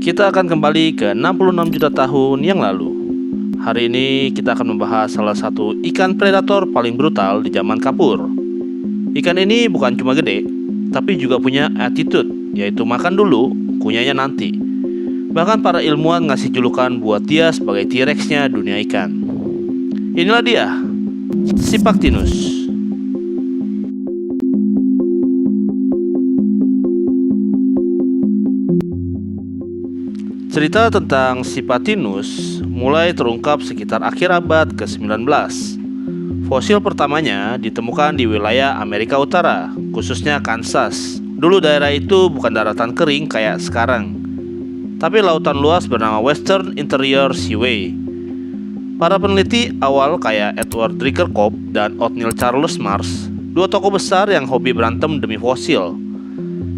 Kita akan kembali ke 66 juta tahun yang lalu. Hari ini kita akan membahas salah satu ikan predator paling brutal di zaman kapur. Ikan ini bukan cuma gede, tapi juga punya attitude, yaitu makan dulu, kunyahnya nanti. Bahkan para ilmuwan ngasih julukan buat dia sebagai T-Rex-nya dunia ikan. Inilah dia, Sipactinus. Cerita tentang Sipactinus mulai terungkap sekitar akhir abad ke-19. Fosil pertamanya ditemukan di wilayah Amerika Utara, khususnya Kansas. Dulu daerah itu bukan daratan kering kayak sekarang, tapi lautan luas bernama Western Interior Seaway. Para peneliti awal kayak Edward Rickerkopf dan Othniel Charles Mars, dua tokoh besar yang hobi berantem demi fosil.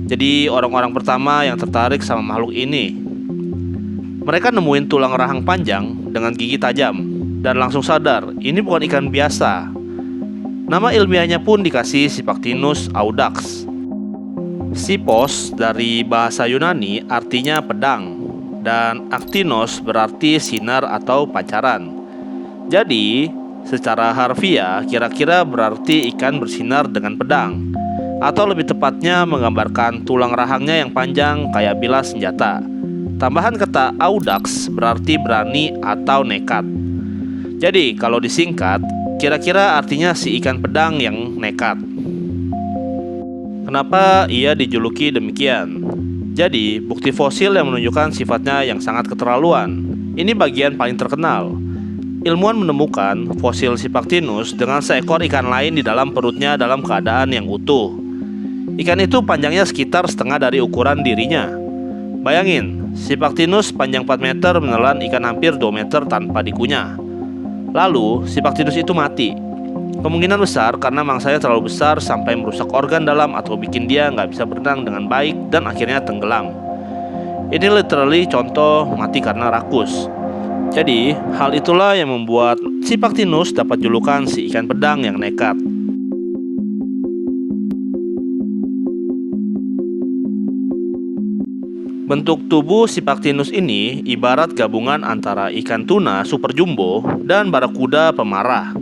Jadi orang-orang pertama yang tertarik sama makhluk ini. Mereka nemuin tulang rahang panjang dengan gigi tajam dan langsung sadar ini bukan ikan biasa. Nama ilmiahnya pun dikasih Sipactinus audax. Sipos dari bahasa Yunani artinya pedang, dan aktinos berarti sinar atau pancaran. Jadi secara harfiah kira-kira berarti ikan bersinar dengan pedang, atau lebih tepatnya menggambarkan tulang rahangnya yang panjang kayak bilas senjata. Tambahan kata audax berarti berani atau nekat. Jadi kalau disingkat, kira-kira artinya si ikan pedang yang nekat. Kenapa ia dijuluki demikian? Jadi bukti fosil yang menunjukkan sifatnya yang sangat keterlaluan. Ini bagian paling terkenal. Ilmuwan menemukan fosil Sipactinus dengan seekor ikan lain di dalam perutnya dalam keadaan yang utuh. Ikan itu panjangnya sekitar setengah dari ukuran dirinya. Bayangin, Sipactinus panjang 4 meter menelan ikan hampir 2 meter tanpa dikunyah. Lalu, Sipactinus itu mati. Kemungkinan besar karena mangsanya terlalu besar sampai merusak organ dalam atau bikin dia nggak bisa berenang dengan baik dan akhirnya tenggelam. Ini literally contoh mati karena rakus. Jadi, hal itulah yang membuat Sipactinus dapat julukan si ikan pedang yang nekat. Bentuk tubuh Sipactinus ini ibarat gabungan antara ikan tuna super jumbo dan barakuda pemarah.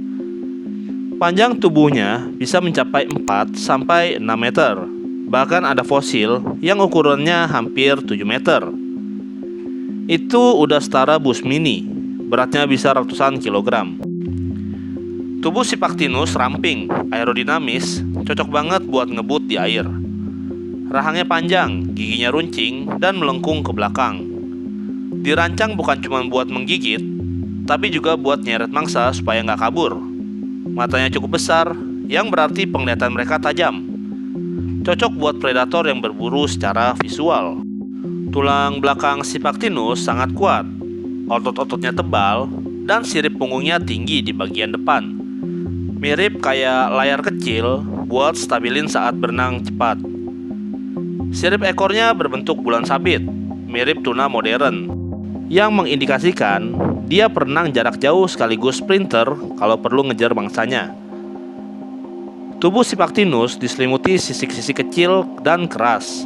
Panjang tubuhnya bisa mencapai 4 sampai 6 meter. Bahkan ada fosil yang ukurannya hampir 7 meter. Itu udah setara bus mini, beratnya bisa ratusan kilogram. Tubuh Sipactinus ramping, aerodinamis, cocok banget buat ngebut di air. Rahangnya panjang, giginya runcing, dan melengkung ke belakang. Dirancang bukan cuma buat menggigit, tapi juga buat nyeret mangsa supaya nggak kabur. Matanya cukup besar, yang berarti penglihatan mereka tajam. Cocok buat predator yang berburu secara visual. Tulang belakang Sipactinus sangat kuat, otot-ototnya tebal, dan sirip punggungnya tinggi di bagian depan. Mirip kayak layar kecil buat stabilin saat berenang cepat. Sirip ekornya berbentuk bulan sabit, mirip tuna modern, yang mengindikasikan dia berenang jarak jauh sekaligus sprinter kalau perlu ngejar mangsanya. Tubuh Sipactinus diselimuti sisik-sisik kecil dan keras.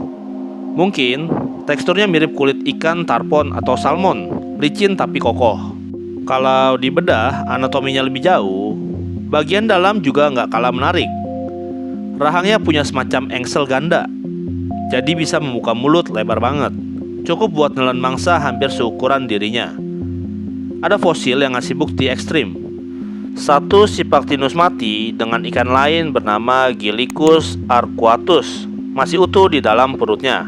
Mungkin teksturnya mirip kulit ikan tarpon atau salmon, licin tapi kokoh. Kalau dibedah anatominya lebih jauh, bagian dalam juga nggak kalah menarik. Rahangnya punya semacam engsel ganda, jadi bisa membuka mulut lebar banget. Cukup buat nelan mangsa hampir seukuran dirinya. Ada fosil yang ngasih bukti ekstrim. Satu Sipactinus mati dengan ikan lain bernama Gylicus arcuatus masih utuh di dalam perutnya.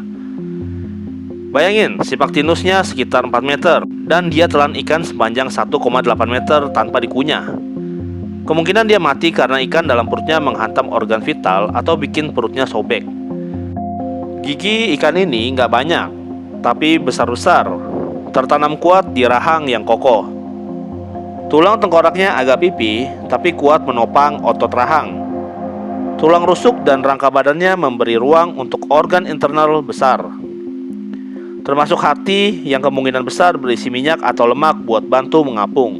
Bayangin, Sipactinusnya sekitar 4 meter dan dia telan ikan sepanjang 1,8 meter tanpa dikunyah. Kemungkinan dia mati karena ikan dalam perutnya menghantam organ vital atau bikin perutnya sobek. Gigi ikan ini nggak banyak, tapi besar-besar, tertanam kuat di rahang yang kokoh. Tulang tengkoraknya agak pipih, tapi kuat menopang otot rahang. Tulang rusuk dan rangka badannya memberi ruang untuk organ internal besar, termasuk hati yang kemungkinan besar berisi minyak atau lemak buat bantu mengapung.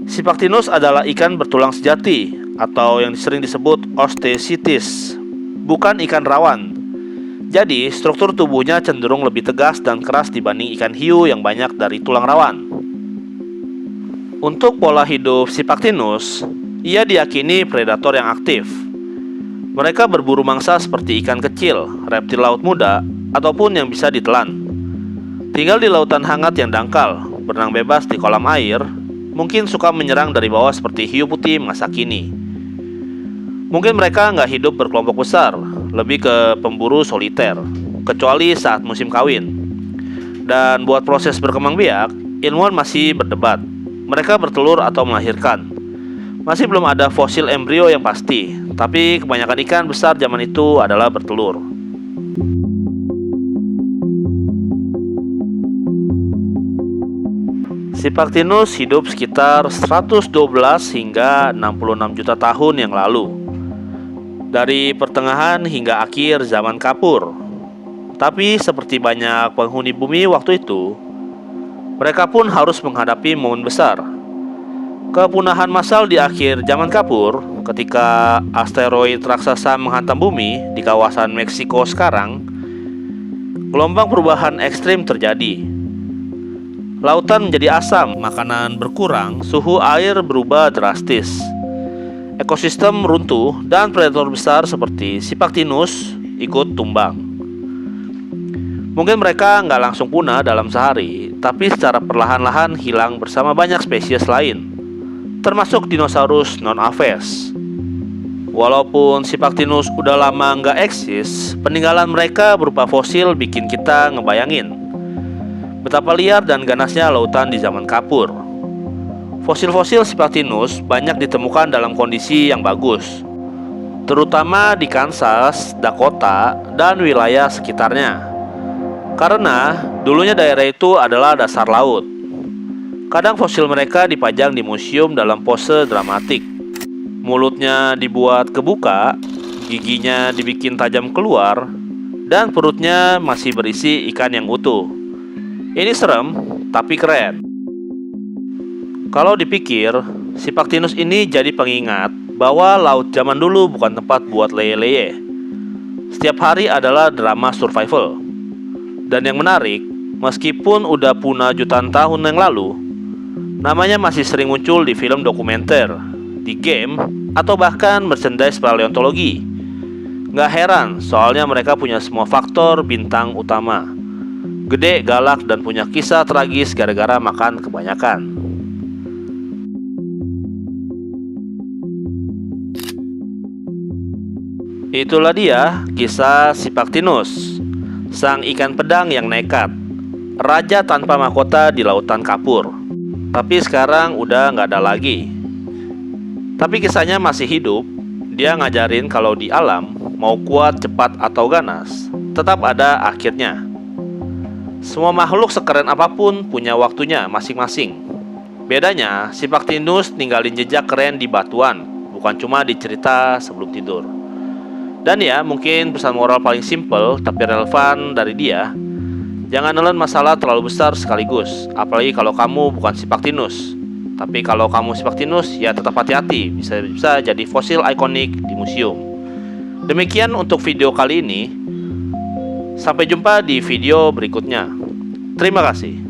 Sipactinus adalah ikan bertulang sejati, atau yang sering disebut osteichthyes, bukan ikan rawan. Jadi, struktur tubuhnya cenderung lebih tegas dan keras dibanding ikan hiu yang banyak dari tulang rawan. Untuk pola hidup Sipaktinus, ia diyakini predator yang aktif. Mereka berburu mangsa seperti ikan kecil, reptil laut muda, ataupun yang bisa ditelan. Tinggal di lautan hangat yang dangkal, berenang bebas di kolam air, mungkin suka menyerang dari bawah seperti hiu putih masa kini. Mungkin mereka nggak hidup berkelompok besar, lebih ke pemburu soliter, kecuali saat musim kawin. Dan buat proses berkembang biak, ilmuwan masih berdebat. Mereka bertelur atau melahirkan. Masih belum ada fosil embrio yang pasti, tapi kebanyakan ikan besar zaman itu adalah bertelur. Sipaktinus hidup sekitar 112 hingga 66 juta tahun yang lalu, dari pertengahan hingga akhir zaman Kapur. Tapi seperti banyak penghuni bumi waktu itu, mereka pun harus menghadapi momen besar. Kepunahan massal di akhir zaman Kapur, ketika asteroid raksasa menghantam bumi di kawasan Meksiko sekarang, gelombang perubahan ekstrim terjadi. Lautan menjadi asam, makanan berkurang, suhu air berubah drastis. Ekosistem runtuh dan predator besar seperti Sipaktinus ikut tumbang. Mungkin mereka nggak langsung punah dalam sehari, tapi secara perlahan-lahan hilang bersama banyak spesies lain, termasuk dinosaurus non-aves. Walaupun Sipaktinus udah lama nggak eksis, peninggalan mereka berupa fosil bikin kita ngebayangin betapa liar dan ganasnya lautan di zaman Kapur. Fosil-fosil Sipaktinus banyak ditemukan dalam kondisi yang bagus, terutama di Kansas, Dakota, dan wilayah sekitarnya. Karena dulunya daerah itu adalah dasar laut. Kadang fosil mereka dipajang di museum dalam pose dramatik. Mulutnya dibuat kebuka, giginya dibikin tajam keluar, dan perutnya masih berisi ikan yang utuh. Ini serem, tapi keren. Kalau dipikir, Sipaktinus ini jadi pengingat bahwa laut zaman dulu bukan tempat buat leye-leye. Setiap hari adalah drama survival. Dan yang menarik, meskipun udah punah jutaan tahun yang lalu, namanya masih sering muncul di film dokumenter, di game, atau bahkan merchandise paleontologi. Nggak heran, soalnya mereka punya semua faktor bintang utama. Gede, galak, dan punya kisah tragis gara-gara makan kebanyakan. Itulah dia kisah Sipaktinus, sang ikan pedang yang nekat, raja tanpa mahkota di lautan Kapur. Tapi sekarang udah nggak ada lagi. Tapi kisahnya masih hidup. Dia ngajarin kalau di alam, mau kuat, cepat, atau ganas, tetap ada akhirnya. Semua makhluk sekeren apapun punya waktunya masing-masing. Bedanya, Sipaktinus ninggalin jejak keren di batuan, bukan cuma di cerita sebelum tidur. Dan ya, mungkin pesan moral paling simple tapi relevan dari dia, jangan nelen masalah terlalu besar sekaligus. Apalagi kalau kamu bukan Sipaktinus. Tapi kalau kamu Sipaktinus, ya tetap hati-hati, bisa jadi fosil ikonik di museum. Demikian untuk video kali ini. Sampai jumpa di video berikutnya. Terima kasih.